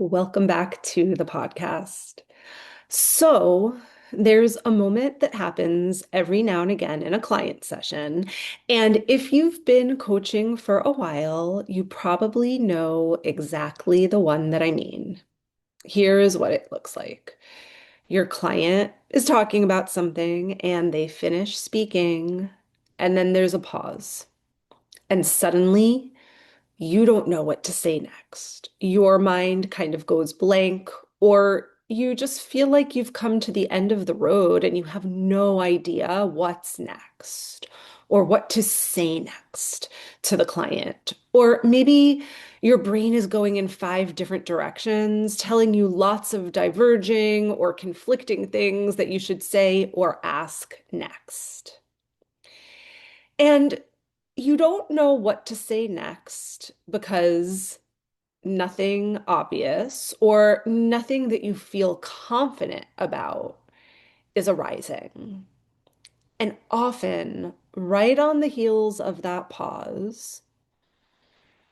Welcome back to the podcast. So, there's a moment that happens every now and again in a client session. And if you've been coaching for a while, you probably know exactly the one that I mean. Here's what it looks like. Your client is talking about something and they finish speaking, and then there's a pause. And suddenly, you don't know what to say next. Your mind kind of goes blank, or you just feel like you've come to the end of the road and you have no idea what's next or what to say next to the client. Or maybe your brain is going in five different directions, telling you lots of diverging or conflicting things that you should say or ask next. And you don't know what to say next because nothing obvious or nothing that you feel confident about is arising. And often, right on the heels of that pause,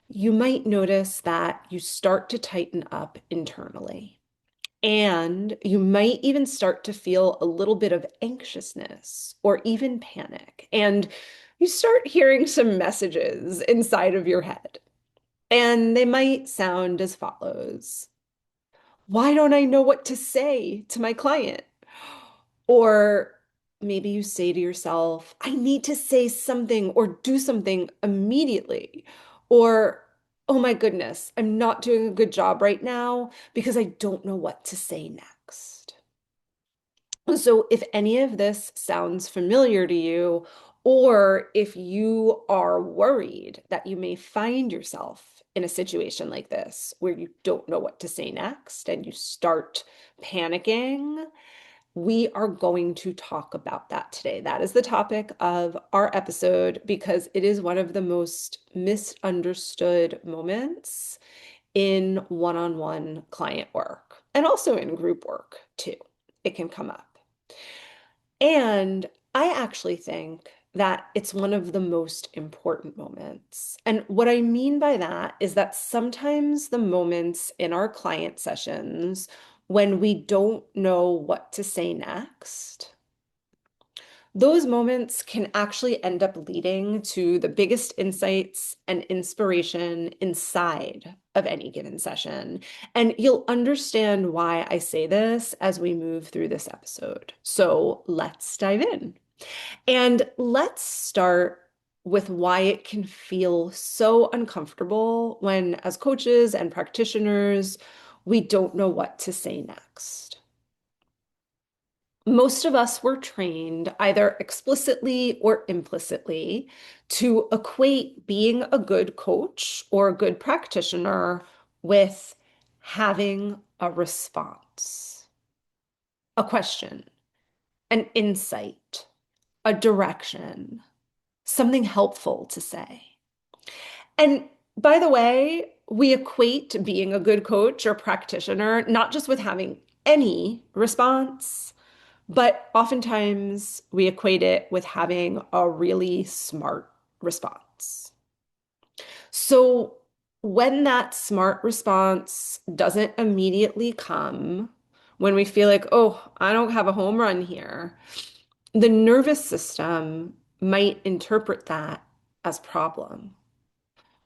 you might notice that you start to tighten up internally. And you might even start to feel a little bit of anxiousness or even panic. And you start hearing some messages inside of your head. And they might sound as follows. Why don't I know what to say to my client? Or maybe you say to yourself, I need to say something or do something immediately. Or, oh my goodness, I'm not doing a good job right now because I don't know what to say next. So, if any of this sounds familiar to you, or if you are worried that you may find yourself in a situation like this where you don't know what to say next and you start panicking, we are going to talk about that today. That is the topic of our episode because it is one of the most misunderstood moments in one-on-one client work and also in group work too. It can come up. And I actually think that it's one of the most important moments. And what I mean by that is that sometimes the moments in our client sessions when we don't know what to say next, those moments can actually end up leading to the biggest insights and inspiration inside of any given session. And you'll understand why I say this as we move through this episode. So let's dive in. And let's start with why it can feel so uncomfortable when, as coaches and practitioners, we don't know what to say next. Most of us were trained either explicitly or implicitly to equate being a good coach or a good practitioner with having a response, a question, an insight, a direction, something helpful to say. And by the way, we equate being a good coach or practitioner not just with having any response, but oftentimes we equate it with having a really smart response. So when that smart response doesn't immediately come, when we feel like, oh, I don't have a home run here, the nervous system might interpret that as problem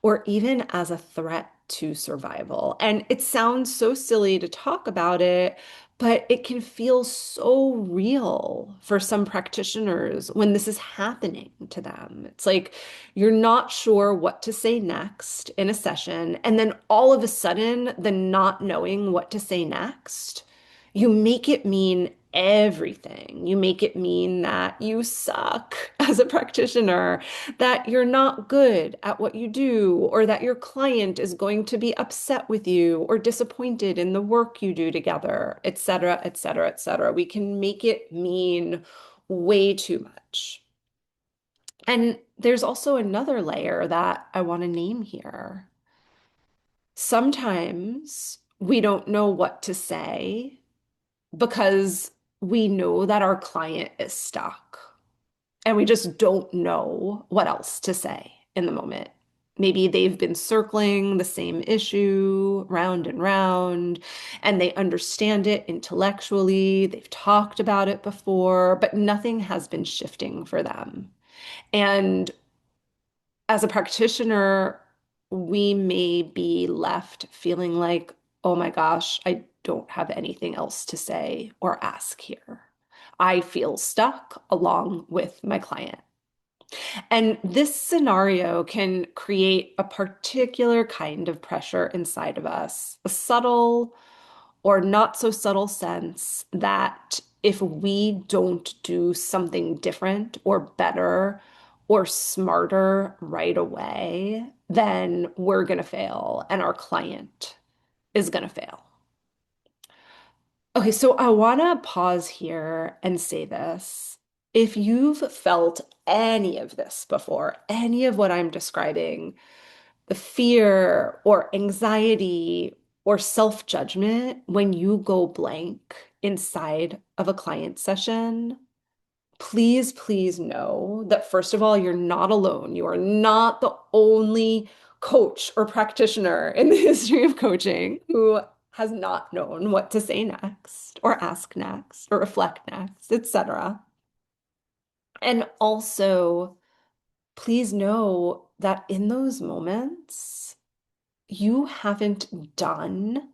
or even as a threat to survival. And it sounds so silly to talk about it, but it can feel so real for some practitioners when this is happening to them. It's like you're not sure what to say next in a session, and then all of a sudden, the not knowing what to say next, you make it mean everything. You make it mean that you suck as a practitioner, that you're not good at what you do, or that your client is going to be upset with you or disappointed in the work you do together, et cetera, et cetera, et cetera. We can make it mean way too much. And there's also another layer that I want to name here. Sometimes we don't know what to say because we know that our client is stuck and we just don't know what else to say in the moment. Maybe they've been circling the same issue round and round, and they understand it intellectually. They've talked about it before, but nothing has been shifting for them. And as a practitioner, we may be left feeling like, oh my gosh, I don't have anything else to say or ask here. I feel stuck along with my client. And this scenario can create a particular kind of pressure inside of us, a subtle or not so subtle sense that if we don't do something different or better or smarter right away, then we're going to fail and our client is going to fail. Okay, so I want to pause here and say this. If you've felt any of this before, any of what I'm describing, the fear or anxiety or self-judgment when you go blank inside of a client session, please, please know that first of all, you're not alone. You are not the only coach or practitioner in the history of coaching who has not known what to say next or ask next or reflect next, etc. And also, please know that in those moments, you haven't done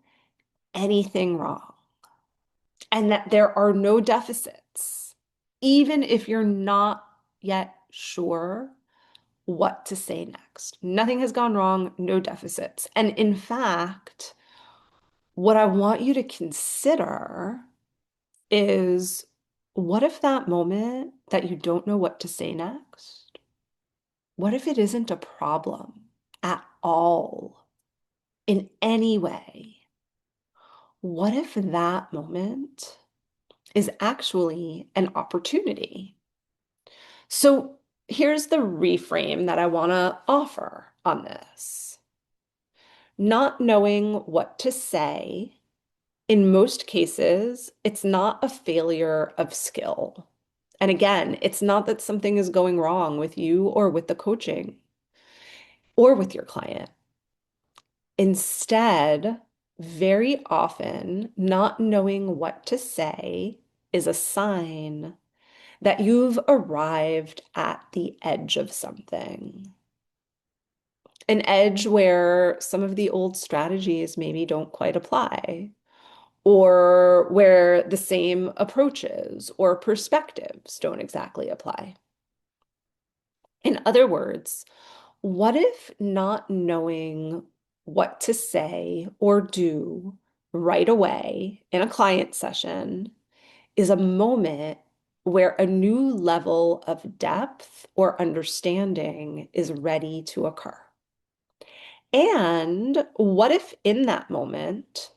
anything wrong and that there are no deficits, even if you're not yet sure what to say next. Nothing has gone wrong, no deficits. And in fact, what I want you to consider is what if that moment that you don't know what to say next, what if it isn't a problem at all in any way? What if that moment is actually an opportunity? So here's the reframe that I want to offer on this. Not knowing what to say, in most cases, it's not a failure of skill. And again, it's not that something is going wrong with you or with the coaching or with your client. Instead, very often, not knowing what to say is a sign that you've arrived at the edge of something. An edge where some of the old strategies maybe don't quite apply, or where the same approaches or perspectives don't exactly apply. In other words, what if not knowing what to say or do right away in a client session is a moment where a new level of depth or understanding is ready to occur? And what if in that moment,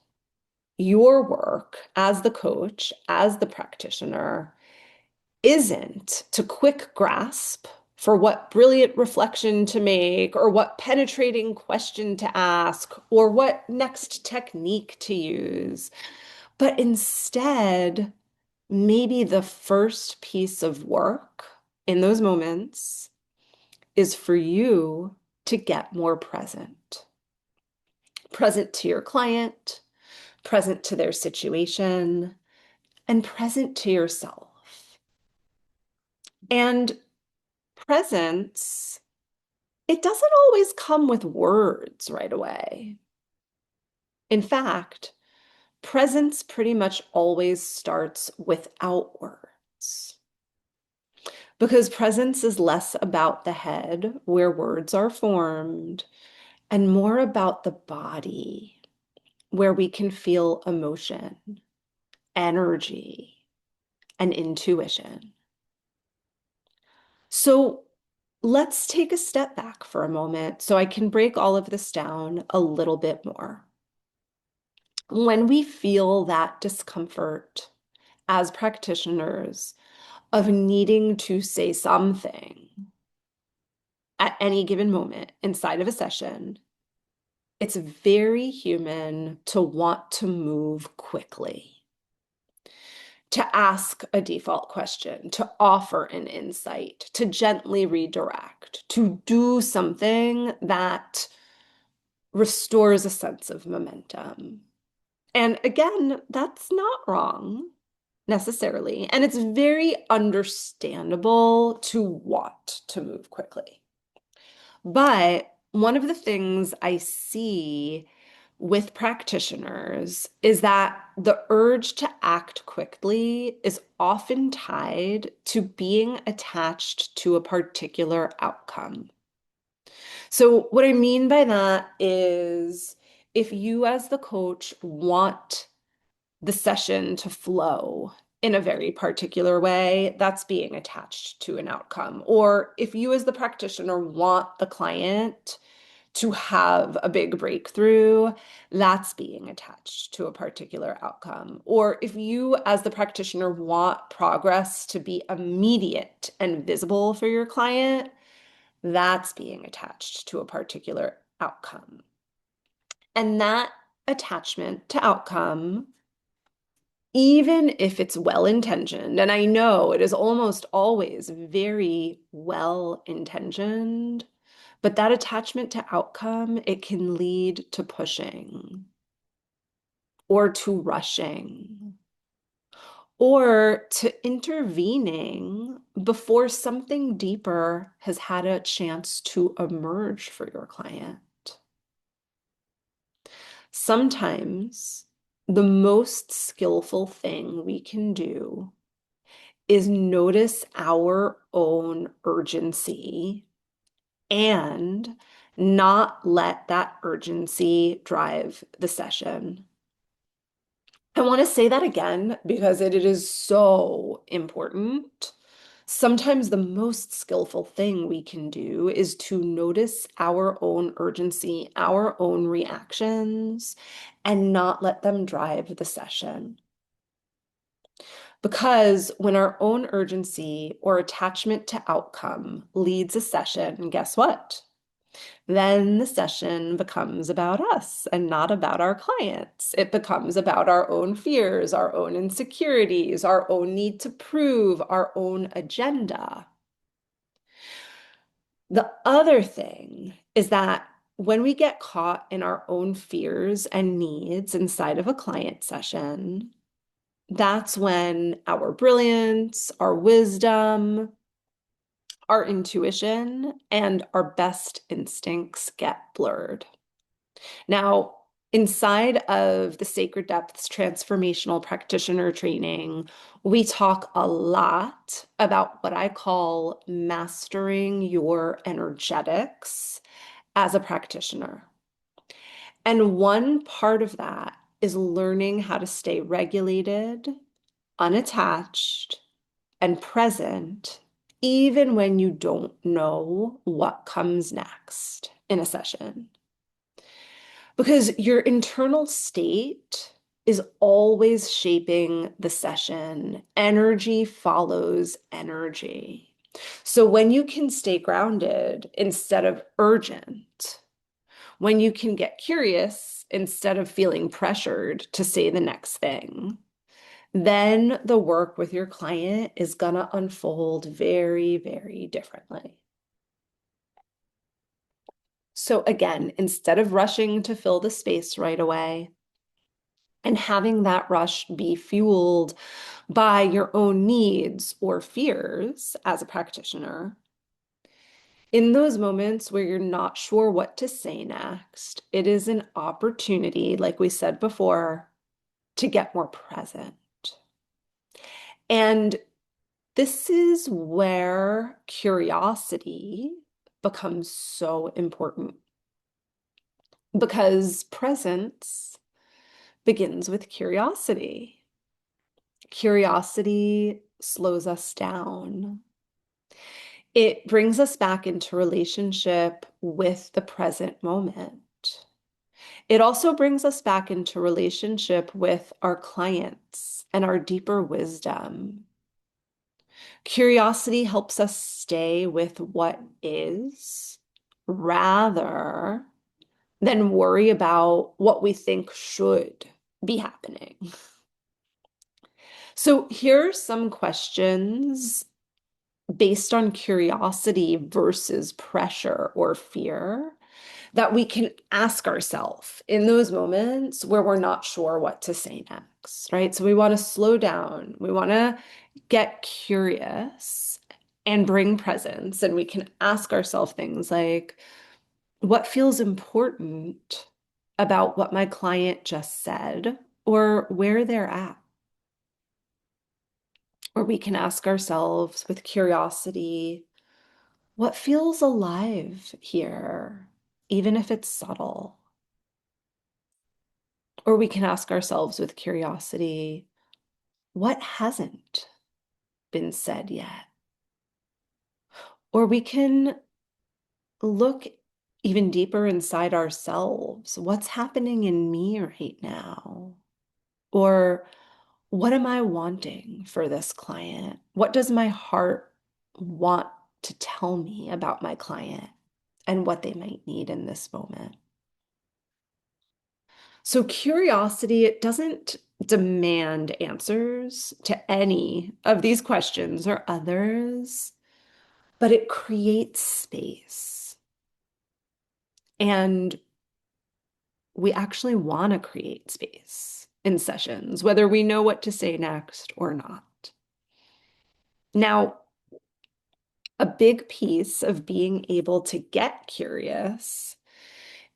your work as the coach, as the practitioner, isn't to quick grasp for what brilliant reflection to make, or what penetrating question to ask, or what next technique to use, but instead, maybe the first piece of work in those moments is for you to get more present. Present to your client, present to their situation, and present to yourself. And presence, it doesn't always come with words right away. In fact, presence pretty much always starts without words. Because presence is less about the head, where words are formed, and more about the body, where we can feel emotion, energy, and intuition. So let's take a step back for a moment so I can break all of this down a little bit more. When we feel that discomfort as practitioners of needing to say something at any given moment inside of a session, it's very human to want to move quickly, to ask a default question, to offer an insight, to gently redirect, to do something that restores a sense of momentum. And again, that's not wrong necessarily. And it's very understandable to want to move quickly. But one of the things I see with practitioners is that the urge to act quickly is often tied to being attached to a particular outcome. So, what I mean by that is if you, as the coach, want the session to flow in a very particular way, that's being attached to an outcome. Or if you, as the practitioner, want the client to have a big breakthrough, that's being attached to a particular outcome. Or if you, as the practitioner, want progress to be immediate and visible for your client, that's being attached to a particular outcome. And that attachment to outcome, even if it's well-intentioned, and I know it is almost always very well-intentioned, but that attachment to outcome, it can lead to pushing or to rushing or to intervening before something deeper has had a chance to emerge for your client. Sometimes the most skillful thing we can do is notice our own urgency and not let that urgency drive the session. I want to say that again because it is so important. Sometimes the most skillful thing we can do is to notice our own urgency, our own reactions, and not let them drive the session. Because when our own urgency or attachment to outcome leads a session, guess what? Then the session becomes about us and not about our clients. It becomes about our own fears, our own insecurities, our own need to prove, our own agenda. The other thing is that when we get caught in our own fears and needs inside of a client session, that's when our brilliance, our wisdom, our intuition, and our best instincts get blurred. Now, inside of the Sacred Depths Transformational Practitioner Training, we talk a lot about what I call mastering your energetics as a practitioner. And one part of that is learning how to stay regulated, unattached, and present, even when you don't know what comes next in a session. Because your internal state is always shaping the session. Energy follows energy. So when you can stay grounded instead of urgent, when you can get curious instead of feeling pressured to say the next thing, then the work with your client is going to unfold very, very differently. So again, instead of rushing to fill the space right away and having that rush be fueled by your own needs or fears as a practitioner, in those moments where you're not sure what to say next, it is an opportunity, like we said before, to get more present. And this is where curiosity becomes so important because presence begins with curiosity. Curiosity slows us down. It brings us back into relationship with the present moment. It also brings us back into relationship with our clients and our deeper wisdom. Curiosity helps us stay with what is rather than worry about what we think should be happening. So here are some questions based on curiosity versus pressure or fear that we can ask ourselves in those moments where we're not sure what to say next, right? So we want to slow down. We want to get curious and bring presence. And we can ask ourselves things like, what feels important about what my client just said or where they're at? Or we can ask ourselves with curiosity, what feels alive here, even if it's subtle? Or we can ask ourselves with curiosity, what hasn't been said yet? Or we can look even deeper inside ourselves. What's happening in me right now? Or what am I wanting for this client? What does my heart want to tell me about my client and what they might need in this moment? So curiosity, it doesn't demand answers to any of these questions or others, but it creates space. And we actually want to create space in sessions, whether we know what to say next or not. Now, a big piece of being able to get curious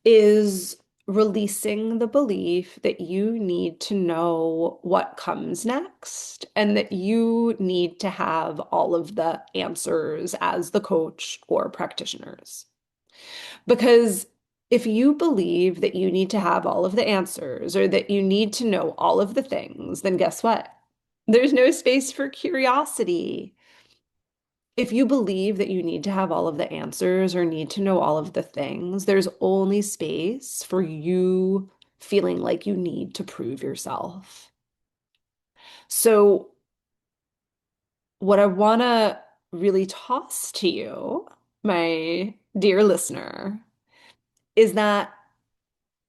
is releasing the belief that you need to know what comes next and that you need to have all of the answers as the coach or practitioners. Because if you believe that you need to have all of the answers or that you need to know all of the things, then guess what? There's no space for curiosity. If you believe that you need to have all of the answers or need to know all of the things, there's only space for you feeling like you need to prove yourself. So, what I want to really toss to you, my dear listener, is that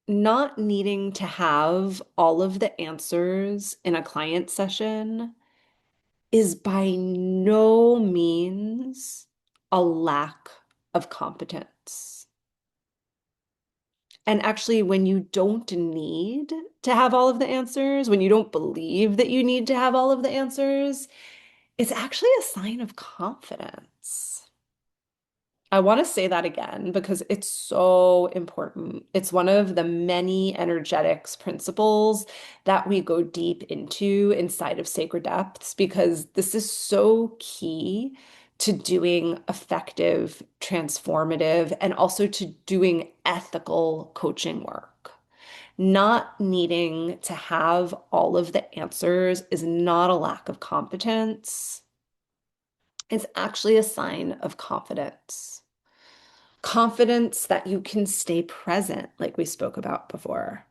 not needing to have all of the answers in a client session is by no means a lack of competence. And actually, when you don't need to have all of the answers, when you don't believe that you need to have all of the answers, it's actually a sign of confidence. I want to say that again because it's so important. It's one of the many energetics principles that we go deep into inside of Sacred Depths because this is so key to doing effective, transformative, and also to doing ethical coaching work. Not needing to have all of the answers is not a lack of competence. It's actually a sign of confidence. Confidence that you can stay present, like we spoke about before.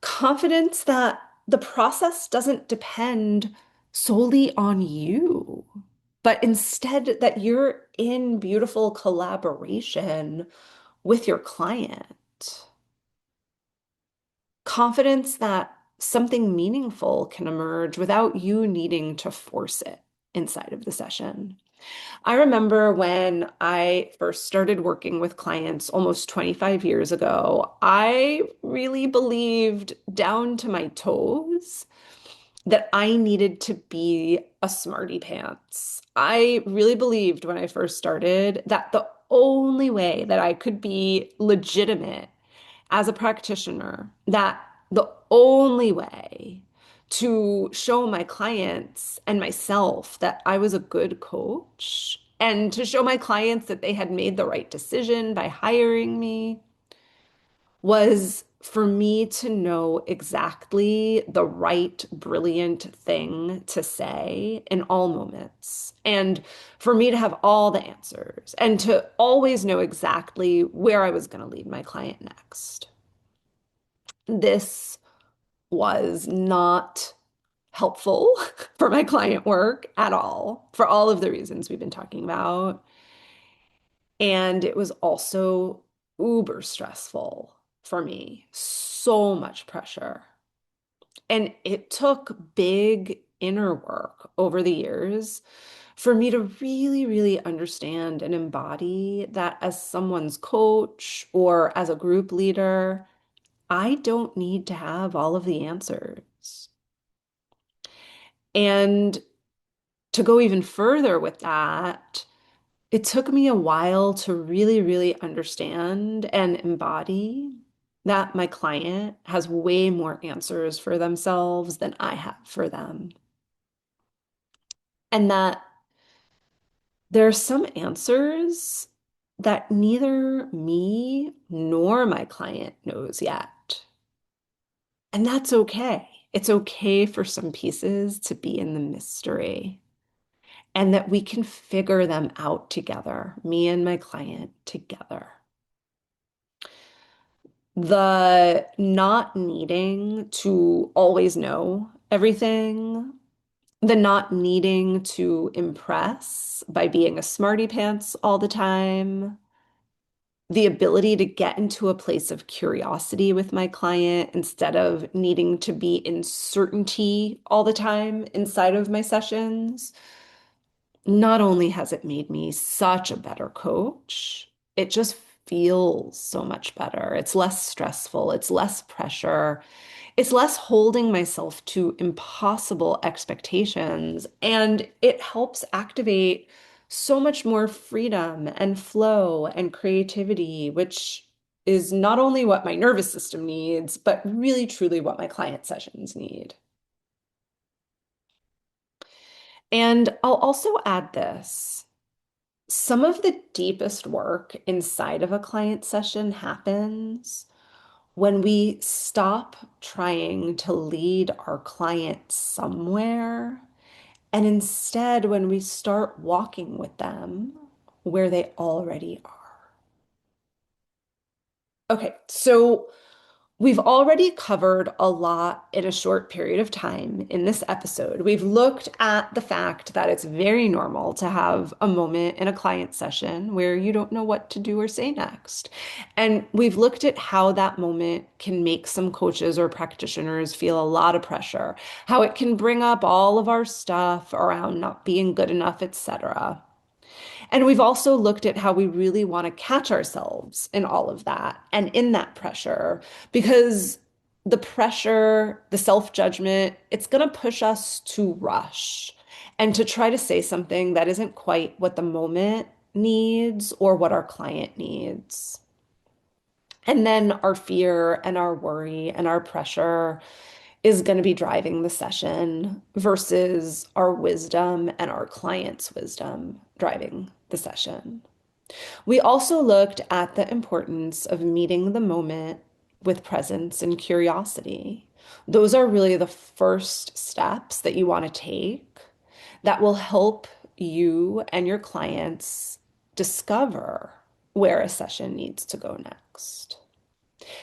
Confidence that the process doesn't depend solely on you, but instead that you're in beautiful collaboration with your client. Confidence that something meaningful can emerge without you needing to force it inside of the session. I remember when I first started working with clients almost 25 years ago, I really believed down to my toes that I needed to be a smarty pants. I really believed when I first started that the only way that I could be legitimate as a practitioner, that the only way to show my clients and myself that I was a good coach and to show my clients that they had made the right decision by hiring me was for me to know exactly the right, brilliant thing to say in all moments. And for me to have all the answers and to always know exactly where I was going to lead my client next. This was not helpful for my client work at all, for all of the reasons we've been talking about. And it was also uber stressful for me, so much pressure. And it took big inner work over the years for me to really, really understand and embody that as someone's coach or as a group leader, I don't need to have all of the answers. And to go even further with that, it took me a while to really, really understand and embody that my client has way more answers for themselves than I have for them. And that there are some answers that neither me nor my client knows yet. And that's okay. It's okay for some pieces to be in the mystery and that we can figure them out together, me and my client together. The not needing to always know everything, the not needing to impress by being a smarty pants all the time, the ability to get into a place of curiosity with my client instead of needing to be in certainty all the time inside of my sessions. Not only has it made me such a better coach, it just feels so much better. It's less stressful, it's less pressure, it's less holding myself to impossible expectations, and it helps activate so much more freedom and flow and creativity, which is not only what my nervous system needs, but really truly what my client sessions need. And I'll also add this. Some of the deepest work inside of a client session happens when we stop trying to lead our client somewhere, and instead, when we start walking with them where they already are. Okay, so we've already covered a lot in a short period of time in this episode. We've looked at the fact that it's very normal to have a moment in a client session where you don't know what to do or say next. And we've looked at how that moment can make some coaches or practitioners feel a lot of pressure, how it can bring up all of our stuff around not being good enough, etc. And we've also looked at how we really want to catch ourselves in all of that and in that pressure, because the pressure, the self-judgment, it's going to push us to rush and to try to say something that isn't quite what the moment needs or what our client needs. And then our fear and our worry and our pressure is going to be driving the session versus our wisdom and our client's wisdom driving the session. We also looked at the importance of meeting the moment with presence and curiosity. Those are really the first steps that you want to take that will help you and your clients discover where a session needs to go next.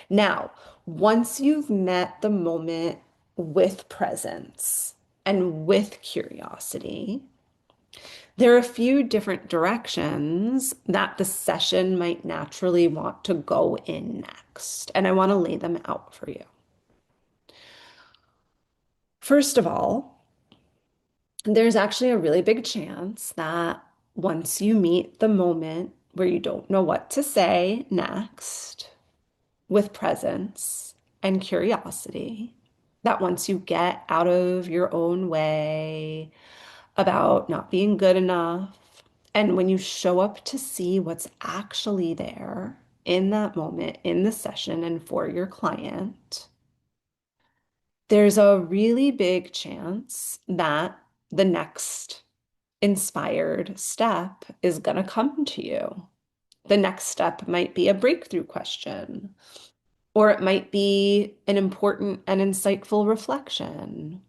Now, once you've met the moment with presence and with curiosity, there are a few different directions that the session might naturally want to go in next, and I want to lay them out for you. First of all, there's actually a really big chance that once you meet the moment where you don't know what to say next, with presence and curiosity, that once you get out of your own way about not being good enough, and when you show up to see what's actually there in that moment, in the session, and for your client, there's a really big chance that the next inspired step is going to come to you. The next step might be a breakthrough question, or it might be an important and insightful reflection.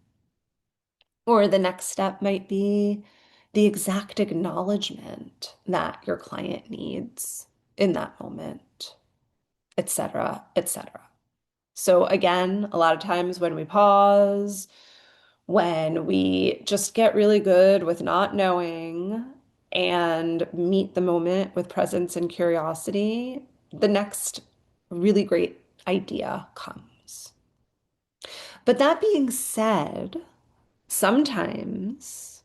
Or the next step might be the exact acknowledgement that your client needs in that moment, etc., etc. So again, a lot of times when we pause, when we just get really good with not knowing and meet the moment with presence and curiosity, the next really great idea comes. But that being said, Sometimes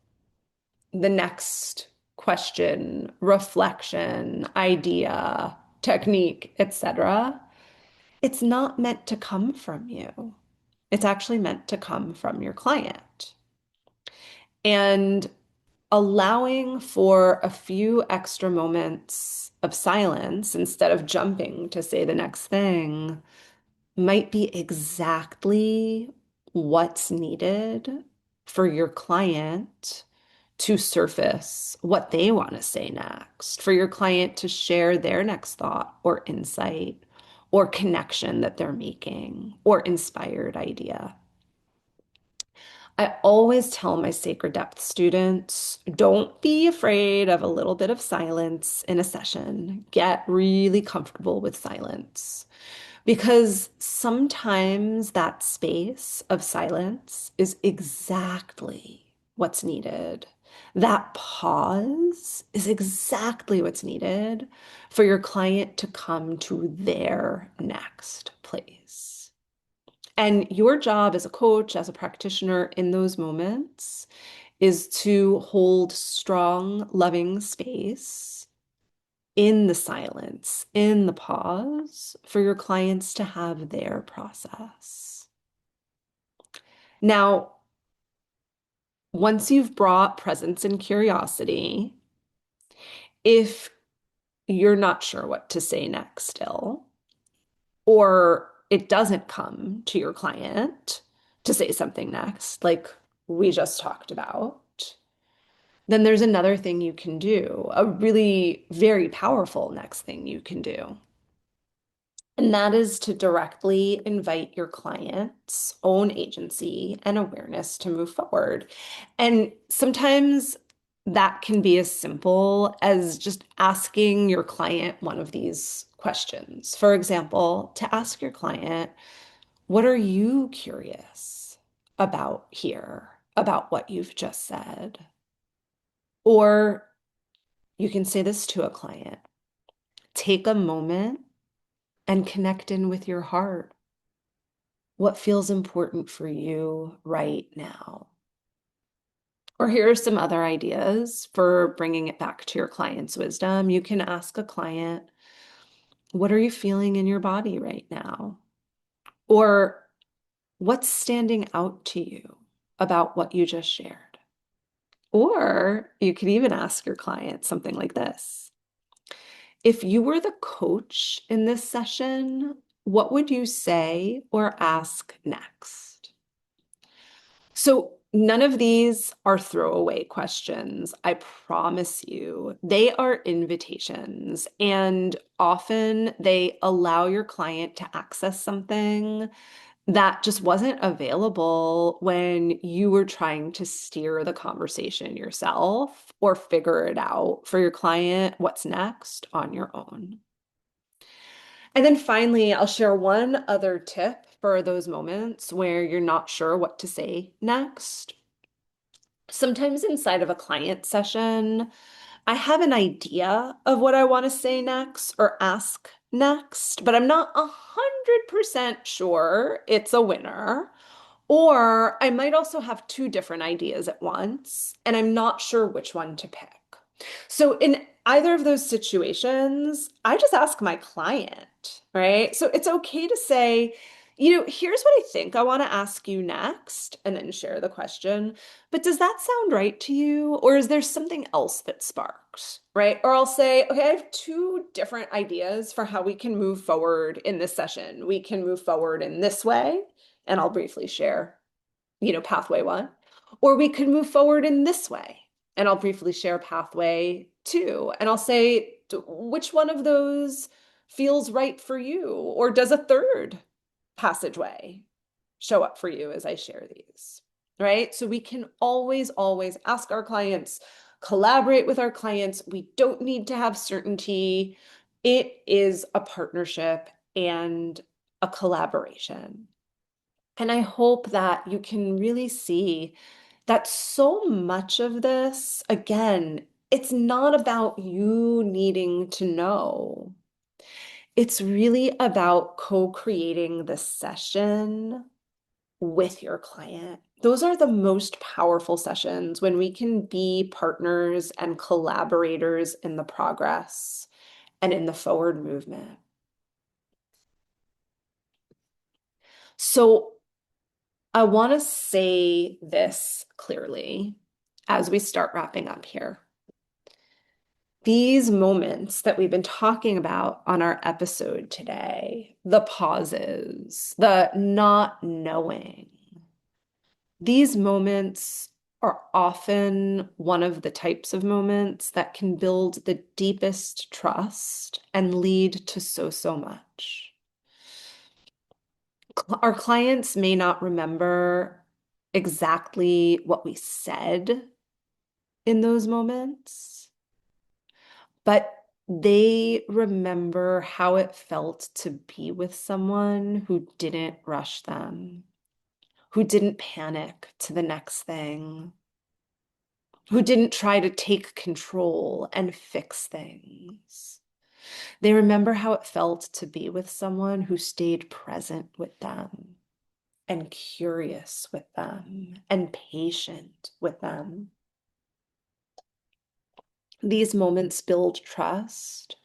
the next question, reflection, idea, technique, etc., it's not meant to come from you. It's actually meant to come from your client. And allowing for a few extra moments of silence instead of jumping to say the next thing might be exactly what's needed for your client to surface what they want to say next, for your client to share their next thought or insight or connection that they're making or inspired idea. I always tell my Sacred Depth students, don't be afraid of a little bit of silence in a session. Get really comfortable with silence because sometimes that space of silence is exactly what's needed. That pause is exactly what's needed for your client to come to their next place. And your job as a coach, as a practitioner in those moments is to hold strong, loving space in the silence, in the pause for your clients to have their process. Now, once you've brought presence and curiosity, if you're not sure what to say next still, or it doesn't come to your client to say something next, like we just talked about, then there's another thing you can do, a really very powerful next thing you can do. And that is to directly invite your client's own agency and awareness to move forward. And sometimes that can be as simple as just asking your client one of these questions. For example, to ask your client, what are you curious about here, about what you've just said? Or you can say this to a client. Take a moment and connect in with your heart. What feels important for you right now? Or here are some other ideas for bringing it back to your client's wisdom. You can ask a client, what are you feeling in your body right now? Or what's standing out to you about what you just shared? Or you could even ask your client something like this. If you were the coach in this session, what would you say or ask next? So none of these are throwaway questions. I promise you. They are invitations, and often they allow your client to access something that just wasn't available when you were trying to steer the conversation yourself or figure it out for your client, what's next on your own. And then finally, I'll share one other tip for those moments where you're not sure what to say next. Sometimes inside of a client session, I have an idea of what I want to say next or ask next, but I'm not 100% sure it's a winner. Or I might also have two different ideas at once, and I'm not sure which one to pick. So in either of those situations, I just ask my client, right? So it's okay to say, here's what I think I want to ask you next, and then share the question. But does that sound right to you? Or is there something else that sparks, right? Or I'll say, okay, I have two different ideas for how we can move forward in this session. We can move forward in this way, and I'll briefly share, pathway one, or we could move forward in this way. And I'll briefly share pathway two. And I'll say, which one of those feels right for you? Or does a third passageway show up for you as I share these? Right? So we can always, always ask our clients, collaborate with our clients. We don't need to have certainty. It is a partnership and a collaboration. And I hope that you can really see that so much of this, again, it's not about you needing to know. It's really about co-creating the session with your client. Those are the most powerful sessions when we can be partners and collaborators in the progress and in the forward movement. So I want to say this clearly as we start wrapping up here. These moments that we've been talking about on our episode today, the pauses, the not knowing, these moments are often one of the types of moments that can build the deepest trust and lead to so much. Our clients may not remember exactly what we said in those moments, but they remember how it felt to be with someone who didn't rush them, who didn't panic to the next thing, who didn't try to take control and fix things. They remember how it felt to be with someone who stayed present with them and curious with them and patient with them. These moments build trust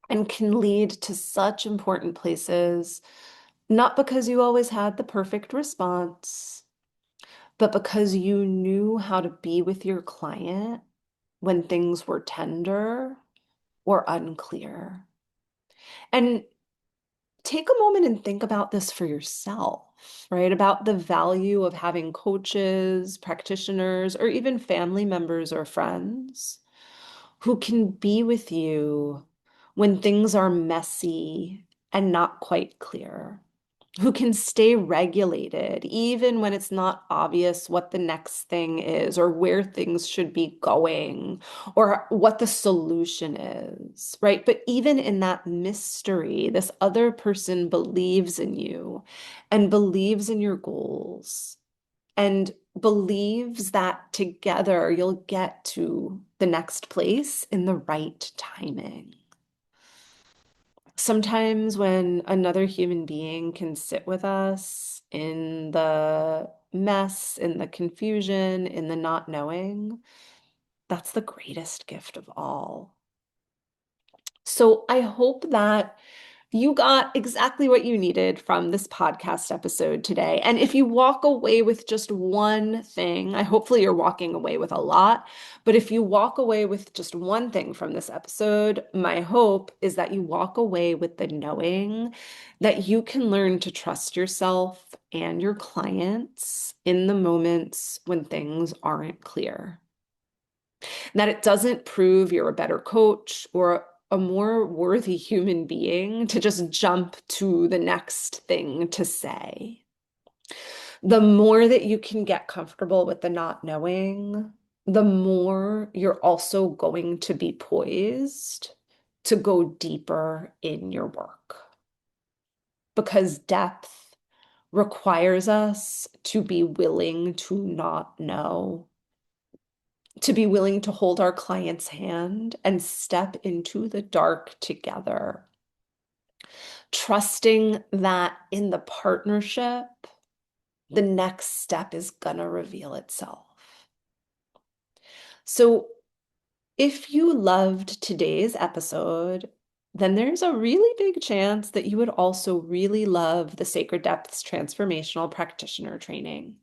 and can lead to such important places, not because you always had the perfect response, but because you knew how to be with your client when things were tender or unclear. And take a moment and think about this for yourself, right? About the value of having coaches, practitioners, or even family members or friends who can be with you when things are messy and not quite clear, who can stay regulated even when it's not obvious what the next thing is or where things should be going or what the solution is, right? But even in that mystery, this other person believes in you and believes in your goals and believes that together you'll get to the next place in the right timing. Sometimes when another human being can sit with us in the mess, in the confusion, in the not knowing, that's the greatest gift of all. So I hope that you got exactly what you needed from this podcast episode today. And if you walk away with just one thing, hopefully you're walking away with a lot, but if you walk away with just one thing from this episode, my hope is that you walk away with the knowing that you can learn to trust yourself and your clients in the moments when things aren't clear. That it doesn't prove you're a better coach or a more worthy human being to just jump to the next thing to say. The more that you can get comfortable with the not knowing, the more you're also going to be poised to go deeper in your work. Because depth requires us to be willing to not know, to be willing to hold our client's hand and step into the dark together, trusting that in the partnership, the next step is going to reveal itself. So, if you loved today's episode, then there's a really big chance that you would also really love the Sacred Depths Transformational Practitioner Training.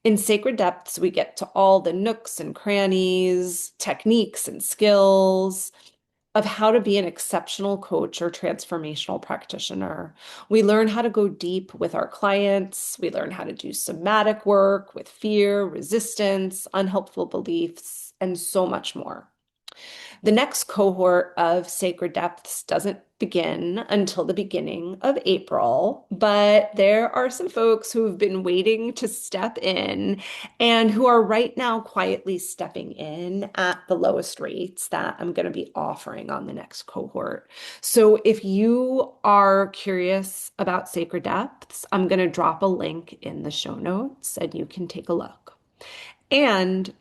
In Sacred Depths, we get to all the nooks and crannies, techniques and skills of how to be an exceptional coach or transformational practitioner. We learn how to go deep with our clients. We learn how to do somatic work with fear, resistance, unhelpful beliefs, and so much more. The next cohort of Sacred Depths doesn't begin until the beginning of April, but there are some folks who have been waiting to step in and who are right now quietly stepping in at the lowest rates that I'm going to be offering on the next cohort. So if you are curious about Sacred Depths, I'm going to drop a link in the show notes and you can take a look. And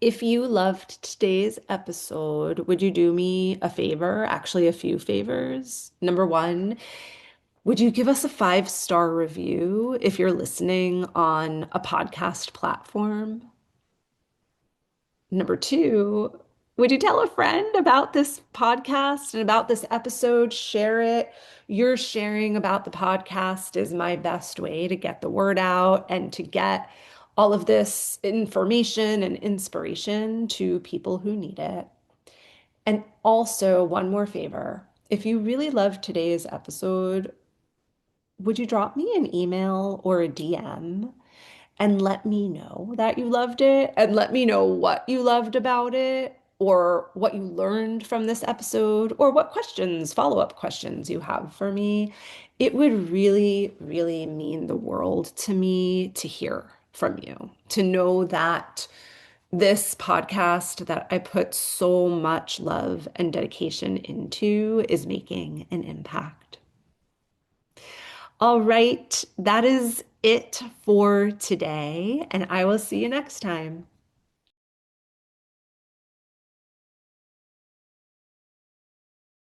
if you loved today's episode, would you do me a favor? Actually, a few favors. Number one, Would you give us a 5-star review if you're listening on a podcast platform? Number two, would you tell a friend about this podcast and about this episode? Share it. Your sharing about the podcast is my best way to get the word out and to get all of this information and inspiration to people who need it. And also, one more favor. If you really loved today's episode, would you drop me an email or a DM and let me know that you loved it and let me know what you loved about it or what you learned from this episode or what questions, follow-up questions you have for me? It would really, really mean the world to me to hear from you, to know that this podcast that I put so much love and dedication into is making an impact. All right, that is it for today, and I will see you next time.